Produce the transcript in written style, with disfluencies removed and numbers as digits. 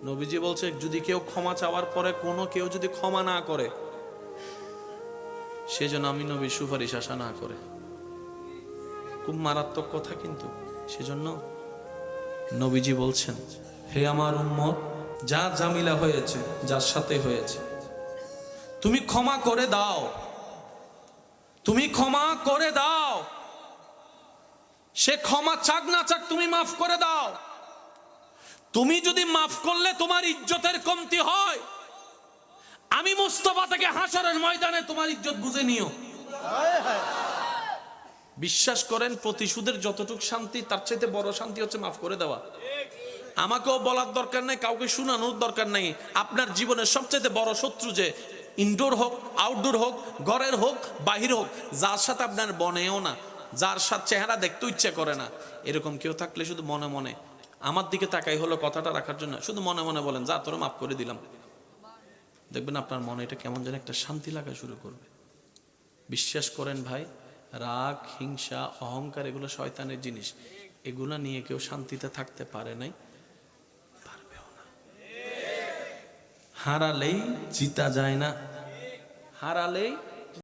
নবীজি বলছে যদি কেউ ক্ষমা চাওয়ার পরে কোনো কেউ যদি ক্ষমা না করে, সেজন্য আমি নবীর সুপারিশ আশা না করে। খুব মারাত্মক কথা কিন্তু। সেজন্য নবীজি বলছেন, হে আমার উম্মত, যা জামিলা হয়েছে, যার সাথে হয়েছে, তুমি ক্ষমা করে দাও, তুমি ক্ষমা করে দাও। সে ক্ষমা চাক না চাক, তুমি মাফ করে দাও। তুমি যদি মাফ করলে তোমার ইজ্জতের কমতি হয়, আমি মুস্তাফা থেকে হাসরের ময়দানে তোমার ইজ্জত বুঝে নিও। বিশ্বাস করেন, প্রতিশোধের যতটুকু শান্তি, তার চাইতে বড় শান্তি হচ্ছে মাফ করে দেওয়া। আমাকেও বলার দরকার নাই, কাউকে শোনানোর দরকার নাই। আপনার জীবনের সবচেয়ে বড় শত্রু, যে ইনডোর হোক, আউটডোর হোক, ঘরের হোক, বাহির হোক, যার সাথে আপনার বনেও না, যার সাথে চেহারা দেখতে ইচ্ছে করে না, এরকম কেউ থাকলে শুধু মনে মনে আমার দিকে তাকাই হলো কথাটা রাখার জন্য, শুধু মনে মনে বলেন, যা তোরা মাফ করে দিলাম। দেখবেন আপনার মনে এটা কেমন যেন একটা শান্তি লাগা শুরু করবে। বিশ্বাস করেন ভাই, রাগ, হিংসা, অহংকার এগুলো শয়তানের জিনিস। এগুলো নিয়ে কেউ শান্তিতে থাকতে পারে নাই, পারবেও না। হারালেই জিতা যায় না, হারালেই